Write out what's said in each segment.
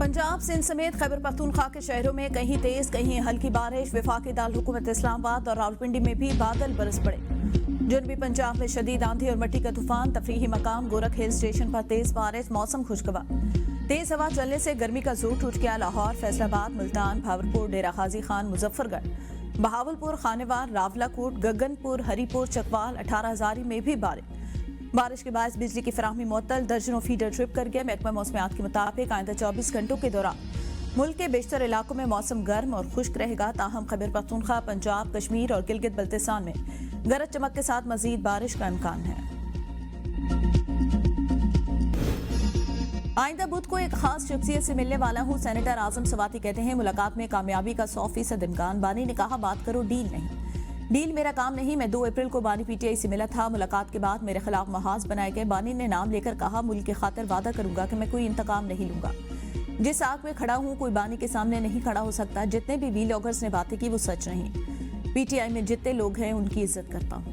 पंजाब सिंध समेत खैबर पख्तूनख्वा के शहरों में कहीं तेज कहीं हल्की बारिश। वफाकी दारकूमत इस्लामाबाद और रावलपिंडी में भी बादल बरस पड़े। जनूबी पंजाब में शदीद आंधी और मिट्टी का तूफान। तफरीही मकाम गोरख हिल स्टेशन पर तेज बारिश, मौसम खुशगवार। तेज हवा चलने से गर्मी का जोर टूट गया। लाहौर, फैसलाबाद, मुल्तान, भावलपुर, डेरा गाजी खान, मुजफ्फरगढ़, बहावलपुर, खानेवार, रावलाकोट, गगनपुर, हरीपुर, चकवाल, 18 हजारी में भी बारिश के बाद बिजली की फराहमी मुअत्तल। दर्जनों फीडर ट्रिप कर गए। महकमा मौसमियात के मुताबिक आइंदा 24 घंटों के दौरान मुल्क के बेशतर इलाकों में मौसम गर्म और खुश्क रहेगा। ताहम खैबर पख्तूनख्वा, पंजाब, कश्मीर और गिलगित बल्तिस्तान में गरज चमक के साथ मजीद बारिश का इम्कान है। आइंदा बुध को एक खास शख्सियत से मिलने वाला हूँ, सेनेटर आजम सवाती कहते हैं। मुलाकात में कामयाबी का 100% इम्कान। बानी ने कहा, बात करो, डील नहीं। डील मेरा काम नहीं। मैं 2 अप्रैल को बानी पीटीआई से मिला था। मुलाकात के बाद मेरे खिलाफ महाज बनाए गए। बानी ने नाम लेकर कहा, मुल्क की खातिर वादा करूंगा कि मैं कोई इंतकाम नहीं लूंगा। जिस आग में खड़ा हूं कोई बानी के सामने नहीं खड़ा हो सकता। जितने भी वीलॉगर्स ने बातें की वो सच नहीं। पीटीआई में जितने लोग हैं उनकी इज्जत करता हूं।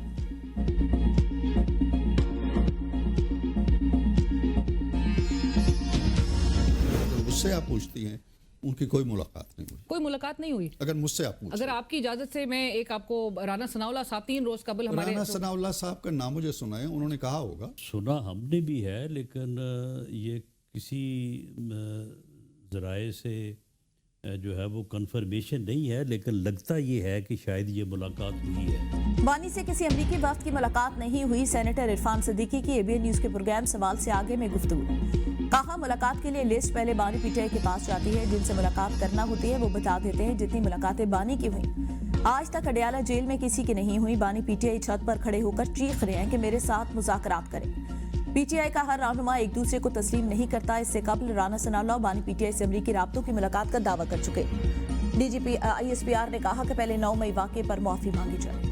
मुझसे आप पूछती हैं, उनकी कोई मुलाकात नहीं हुई। कोई मुलाकात नहीं हुई। अगर मुझसे आप पूछें, अगर आपकी इजाजत से मैं एक आपको राना सनाउल्लाह साहब 3 रोज कबल हमारे राना सनाउल्लाह साहब का नाम मुझे सुना है, उन्होंने कहा होगा। सुना हमने भी है, लेकिन ये किसी जराए से जो है वो कंफर्मेशन नहीं है, लेकिन लगता ये है कि शायद ये मुलाकात हुई है। बानी से किसी अमरीकी वफ्द की मुलाकात नहीं हुई। सेनेटर इरफान सिद्दीकी की एबीएन न्यूज के प्रोग्राम सवाल से आगे में गुफ्तगू। कहा, मुलाकात के लिए लिस्ट पहले बानी पीटीआई के पास जाती है। जिनसे मुलाकात करना होती है वो बता देते हैं। जितनी मुलाकातें बानी की हुई, आज तक अडयाला जेल में किसी की नहीं हुई। बानी पीटीआई छत पर खड़े होकर चीख रहे हैं कि मेरे साथ मुज़ाकरात करें। पीटीआई का हर रहनुमा एक दूसरे को तस्लीम नहीं करता। इससे कबल राना सनाउल्लाह बानी पीटीआई से अमरीकी राब्तों की मुलाकात का दावा कर चुके। डीजीपी ISPR ने कहा कि पहले 9 मई वाक़े पर माफी मांगी जाए।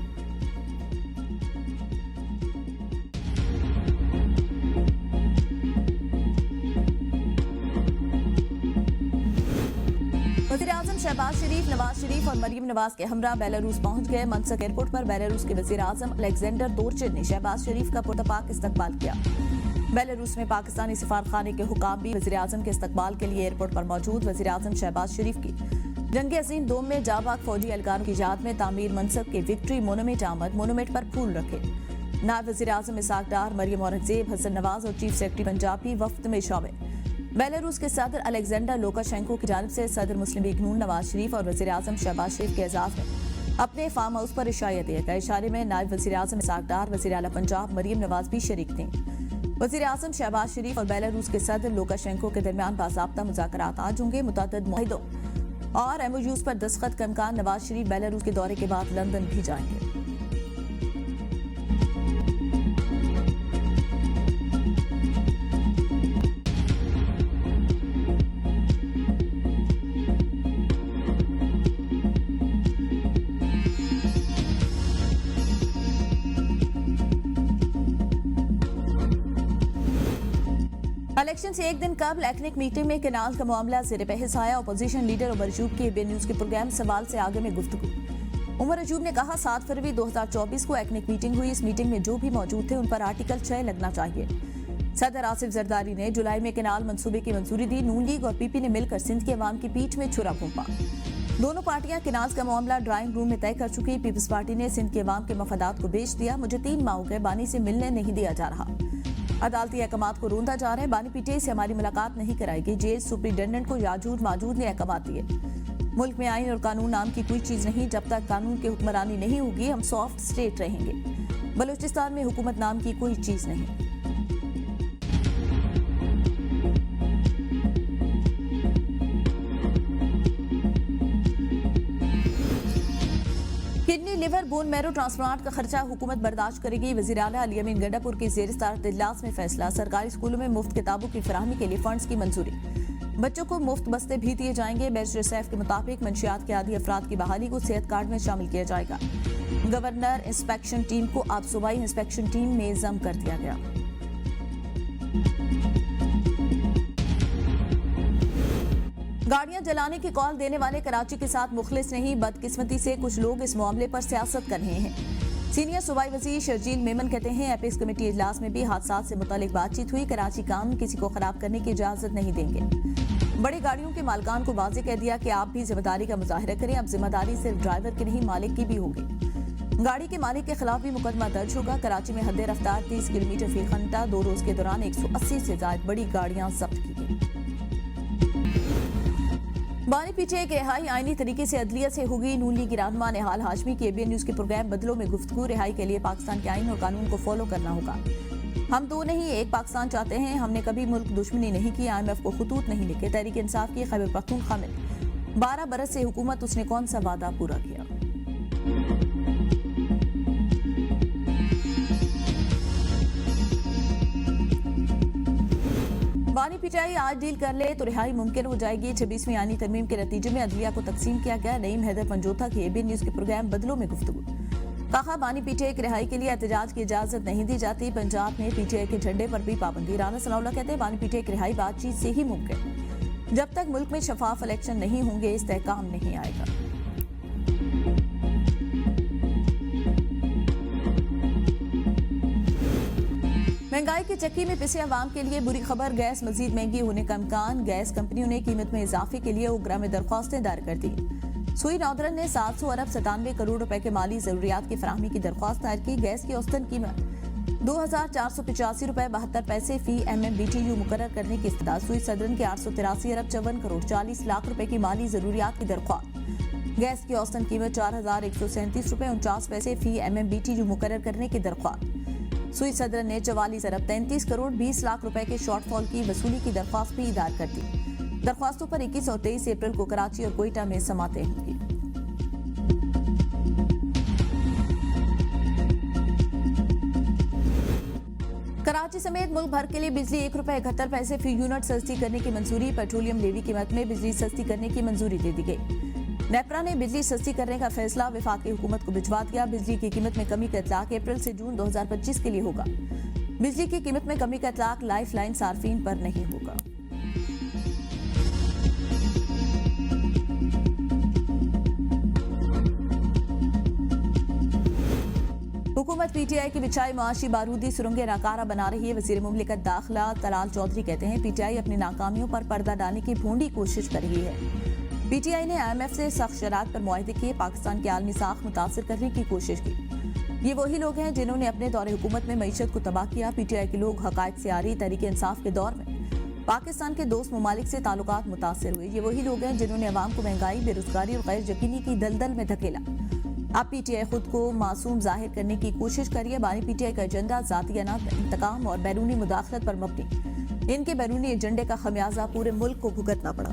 वज़ीर-ए-आज़म शहबाज शरीफ, नवाज शरीफ और मरीम नवाज के हमरा बेलारूस पहुंच गए। मनसक एयरपोर्ट पर बेलारूस के वज़ीर-ए-आज़म अलेक्जेंडर दोर्चिन ने शहबाज शरीफ का पुरतपाक इस्तकबाल किया। बेलारूस में पाकिस्तानी सफारतखाने के हुकाम भी वज़ीर-ए-आज़म के इस्तकबाल के लिए एयरपोर्ट पर मौजूद। वज़ीर-ए-आज़म शहबाज शरीफ की जंग अजीम दोम में जाबाग फौजी एहलकारों की याद में तामीर मनसब के विक्ट्री मोनूमेंट आमद। मोनूमेंट पर फूल रखे। नायब वज़ीर-ए-आज़म इसाक डार, मरियम औरंगजेब, हसन नवाज और चीफ सेक्रेटरी पंजाब भी वफ्द में शामिल। बेलारूस के सदर अलेक्जेंडर लुकाशेंको की जानिब से सदर मुस्लिम लीग नून नवाज शरीफ और वज़ीर-ए-आज़म शहबाज शरीफ के एजाज़ में अपने फार्म हाउस पर इशारे दिए गए। इशारे में नायब वज़ीर-ए-आज़म इसाक डार, वज़ीर आला पंजाब मरियम नवाज भी शरीक थे। वज़ीर-ए-आज़म शहबाज शरीफ और बेलारूस के सदर लुकाशेंको के दरमियान बाज़ाब्ता मुज़ाकरात आज होंगे। मुतअद्दिद मुआहिदों और MOUs पर दस्तखत का इम्कान। नवाज शरीफ बेलारूस के दौरे के बाद लंदन भी जाएंगे। इलेक्शन से एक दिन कबल एथनिक मीटिंग में केनाल का मामला ज़ेर बहस आया। अपोजिशन लीडर उमर अजूब की एबीएन न्यूज के प्रोग्राम सवाल से आगे में गुफ्तगू। उमर अजूब ने कहा, 7 फरवरी 2024 को एथनिक मीटिंग हुई। इस मीटिंग में जो भी मौजूद थे उन पर आर्टिकल 6 लगना चाहिए। सदर आसिफ जरदारी ने जुलाई में केनाल मंसूबे की मंजूरी दी। नून लीग और PP ने मिलकर सिंध के अवाम की पीठ में छुरा घोंपा। दोनों पार्टियां केनाल का मामला ड्राइंग रूम में तय कर चुकी। पीपल्स पार्टी ने सिंध के अवाम के मफादात को बेच दिया। मुझे 3 माह हो गए बानी से मिलने नहीं दिया जा रहा। अदालती अहकामात को रोंदा जा रहा है। बानी पीटीआई से हमारी मुलाकात नहीं कराएगी। जेल सुपरिटेंडेंट को याजूज माजूज ने अहकामात दिए। मुल्क में आइन और कानून नाम की कोई चीज नहीं। जब तक कानून की हुक्मरानी नहीं होगी हम सॉफ्ट स्टेट रहेंगे। बलूचिस्तान में हुकूमत नाम की कोई चीज नहीं। Kidney, liver, bone marrow transplant का खर्चा हुकूमत बर्दाश्त करेगी। वज़ीर आला अली अमीन गंडापुर के ज़ेर सदारत इजलास में फैसला। सरकारी स्कूलों में मुफ्त किताबों की फराहमी के लिए फंड्स की मंजूरी। बच्चों को मुफ्त बस्ते भी दिए जाएंगे। बैरिस्टर सैफ के मुताबिक मंशियात के आदी अफराद की बहाली को सेहत कार्ड में शामिल किया जाएगा। गवर्नर इंस्पेक्शन टीम को अब सूबाई इंस्पेक्शन टीम में जम कर दिया गया। गाड़ियां जलाने की कॉल देने वाले कराची के साथ मुखलिस नहीं। बदकिस्मती से कुछ लोग इस मामले पर सियासत कर रहे हैं। सीनियर सूबाई वजीर शर्जील मेमन कहते हैं, एपेक्स कमेटी इजलास में भी हादसात से मुतालिक बातचीत हुई। कराची काम किसी को खराब करने की इजाजत नहीं देंगे। बड़ी गाड़ियों के मालिकान को वाजे कह दिया कि आप भी जिम्मेदारी का मुजाहिरा करें। अब जिम्मेदारी सिर्फ ड्राइवर की नहीं, मालिक की भी होगी। गाड़ी के मालिक के खिलाफ भी मुकदमा दर्ज होगा। कराची में हद रफ्तार 30 किलोमीटर फी घंटा 2 रोज के दौरान 180 से ज्यादा बड़ी गाड़ियां जब्त की गई। बानी पीटीआई की रिहाई आईनी तरीके से अदलिया से होगी। नून लीग रहनुमा निहाल हाशमी की एबीएन न्यूज के प्रोग्राम बदलों में गुफ्तगू। रिहाई के लिए पाकिस्तान के आईन और कानून को फॉलो करना होगा। हम दो नहीं एक पाकिस्तान चाहते हैं। हमने कभी मुल्क दुश्मनी नहीं की, IMF को खतूत नहीं लिखे। तहरीक इंसाफ की खैबर पख्तूनख्वा में 12 बरस से हुकूमत, उसने कौन सा वादा पूरा किया। बानी पीटीआई आज डील कर ले तो रिहाई मुमकिन हो जाएगी। 26वीं आईनी तरमीम के नतीजे में अदलिया को तकसीम किया गया। नईम हैदर पंजोथा की एबीएन न्यूज के प्रोग्राम बदलों में गुफ्तगू। कहा, बानी पीटीआई की रिहाई के लिए एहतजाज की इजाजत नहीं दी जाती। पंजाब में पीटीआई के झंडे पर भी पाबंदी। राना सनाउल्लाह कहते हैं, बानी पीटीआई की रिहाई बातचीत से ही मुमकिन। जब तक मुल्क में शफाफ इलेक्शन नहीं होंगे, इस्तेहकाम नहीं आएगा। महंगाई की चक्की में पिसे अवाम के लिए बुरी खबर। गैस मजीद महंगी होने का इम्कान। गैस कंपनियों ने कीमत में इजाफे के लिए ओग्रा में दरख्वास्तें दायर कर दी। सुई नौदरन ने 700 अरब 97 करोड़ रुपए के माली जरूरियात की फराहमी की दरख्वास्त दायर की। गैस की औसतन कीमत 2485 रुपए 72 पैसे फी MMBTU मुकर्रर करने की इस्तदा। सुई सदरन के 883 अरब 54 करोड़ 40 लाख रुपए की माली जरूरियात की दरख्वास्त। गैस की औसतन कीमत 4137 रुपए 49 पैसे फी MMBTU मुकर्रर करने की दरख्वास्त। सुई सदरन ने 44 अरब 33 करोड़ 20 लाख रुपए के शॉर्टफॉल की वसूली की दरख्वास्त भी दायर कर दी। दरख्वास्तों पर 21 और 23 अप्रैल को कराची और कोयटा में समातें होंगी। कराची समेत मुल्क भर के लिए बिजली 1 रुपए 71 पैसे फी यूनिट सस्ती करने की मंजूरी। पेट्रोलियम लेवी कीमत में बिजली सस्ती करने की मंजूरी दे दी गई। नेपरा ने बिजली सस्ती करने का फैसला वफाकी हुकूमत को भिजवा दिया। बिजली की कीमत में कमी का इतलाक अप्रैल से जून 2025 के लिए होगा। बिजली की कीमत में कमी का इतलाक लाइफ लाइन सार्फिन पर नहीं होगा। हुकूमत पीटीआई की बिछाई मुआशी बारूदी सुरंगें नाकारा बना रही है। वजीर मुमलिकत दाखिला तलाल चौधरी कहते हैं, पीटीआई अपनी नाकामियों पर पर्दा डालने की भूंडी कोशिश कर रही है। पीटीआई ने IMF से सख्त शरात पर मुआहदे किए, पाकिस्तान की आलमी साख मुतासर करने की कोशिश की। ये वही लोग हैं जिन्होंने अपने दौरे हुकूमत में मईशत को तबाह किया। पीटीआई के लोग हकायक से आ रही तहरीक इंसाफ के दौर में पाकिस्तान के दोस्त ममालिक से ताल्लुकात मुतासर हुए। ये वही लोग हैं जिन्होंने अवाम को महंगाई, बेरोजगारी और गैर यकीनी की दलदल में धकेला। अब पीटीआई खुद को मासूम जाहिर करने की कोशिश करिए। बानी पीटीआई का एजेंडा जातियाना इंतकाम और बैरूनी मुदाखलत पर मबनी। इनके बैरूनी एजेंडे का खमियाजा पूरे मुल्क को भुगतना पड़ा।